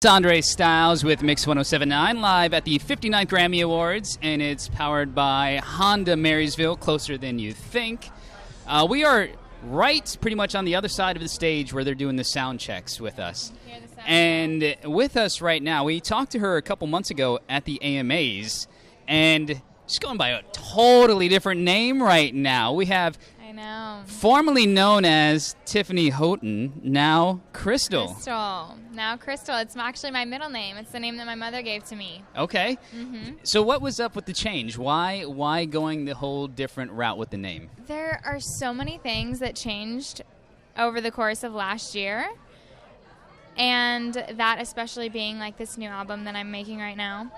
It's Andre Styles with Mix 1079 live at the 59th Grammy Awards, and it's powered by Honda Marysville, closer than you think. We are right pretty much on the other side of the stage where they're doing the sound checks with us. And with us right now, we talked to her a couple months ago at the AMAs, and she's going by a totally different name right now. We have formerly known as Tiffany Houghton, now Crystal. Now Crystal. It's actually my middle name. It's the name that my mother gave to me. Okay. So what was up with the change? Why going the whole different route with the name? There are so many things that changed over the course of last year. And that especially being like this new album that I'm making right now.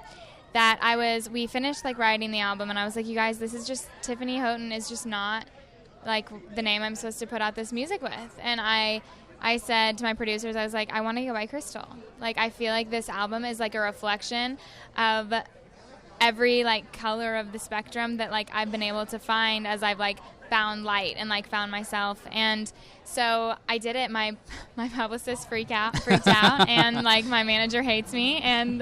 We finished like writing the album and I was like, you guys, this is just, Tiffany Houghton is just not like the name I'm supposed to put out this music with. And I said to my producers, I was like, I want to go by Crystal. Like, I feel like this album is like a reflection of every like color of the spectrum that like I've been able to find as I've like found light and like found myself. And so I did it. My publicist freaked out and like my manager hates me. And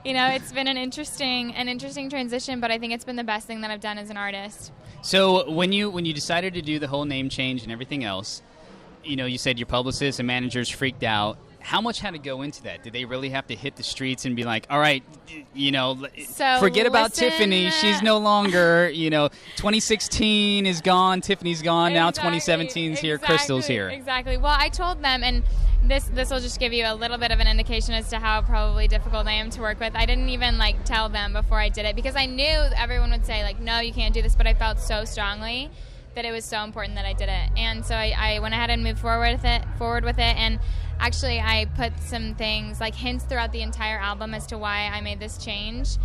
it's been an interesting transition, but I think it's been the best thing that I've done as an artist. So when you decided to do the whole name change and everything else, you said your publicist and managers freaked out. How much had to go into that? Did they really have to hit the streets and be like, all right, forget about Tiffany. She's no longer, 2016 is gone, Tiffany's gone, now 2017's here, Crystal's here. Exactly. Well, I told them, and this will just give you a little bit of an indication as to how probably difficult I am to work with. I didn't even tell them before I did it because I knew everyone would say no, you can't do this, but I felt so strongly that it was so important that I did it. And so I went ahead and moved forward with it. And actually I put some things, hints throughout the entire album as to why I made this change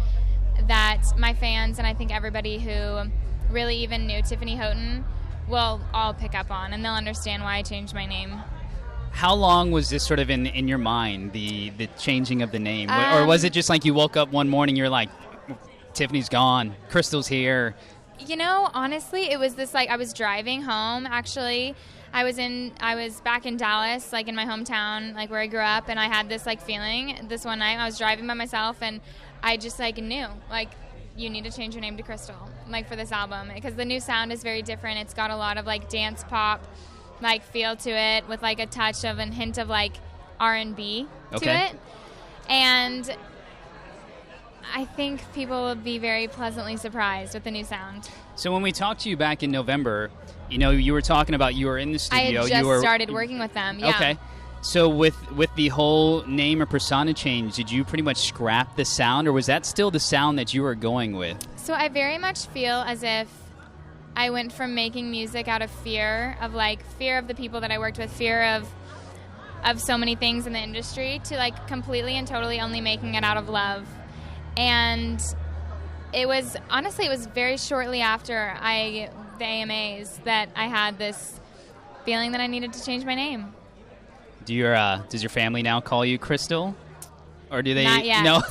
that my fans and I think everybody who really even knew Tiffany Houghton will all pick up on, and they'll understand why I changed my name. How long was this sort of in your mind, the changing of the name? Or was it just like you woke up one morning, you're like, Tiffany's gone, Crystal's here? Honestly, it was this, I was driving home, actually. I was back in Dallas, in my hometown, where I grew up, and I had this, feeling this one night. I was driving by myself, and I just, knew, you need to change your name to Crystal, for this album, because the new sound is very different. It's got a lot of, dance pop, feel to it, with, a touch of and hint of, R&B to it. And I think people will be very pleasantly surprised with the new sound. So when we talked to you back in November, you were talking about you were in the studio. I had just started working with them, yeah. Okay. So with the whole name or persona change, did you pretty much scrap the sound, or was that still the sound that you were going with? So I very much feel as if I went from making music out of fear of the people that I worked with, fear of so many things in the industry, to completely and totally only making it out of love. And it was very shortly after the AMAs that I had this feeling that I needed to change my name. Does your family now call you Crystal? Or do they? Not yet. No.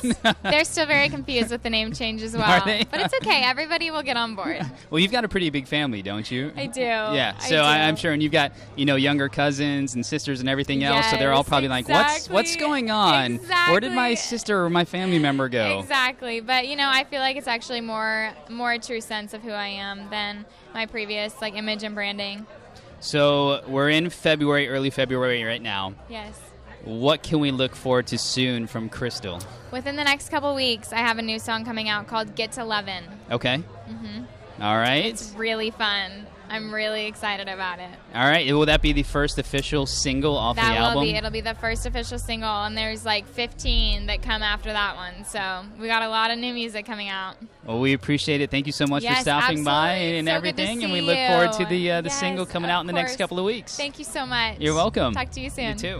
They're still very confused with the name change as well. Are they? But it's okay. Everybody will get on board. Well, you've got a pretty big family, don't you? I do. Yeah. So I'm sure, and you've got younger cousins and sisters and everything else. So they're all probably what's going on? Exactly. Where did my sister or my family member go? Exactly. But I feel like it's actually more a true sense of who I am than my previous image and branding. So we're in February, early February right now. Yes. What can we look forward to soon from Crystal? Within the next couple weeks, I have a new song coming out called Get to Lovin'. Okay. All right. It's really fun. I'm really excited about it. All right. Will that be the first official single off the album? It'll be the first official single, and there's 15 that come after that one. So we got a lot of new music coming out. Well, we appreciate it. Thank you so much for stopping by and so everything, and we you. look forward to the single coming out in the next couple of weeks. Thank you so much. You're welcome. Talk to you soon. You too.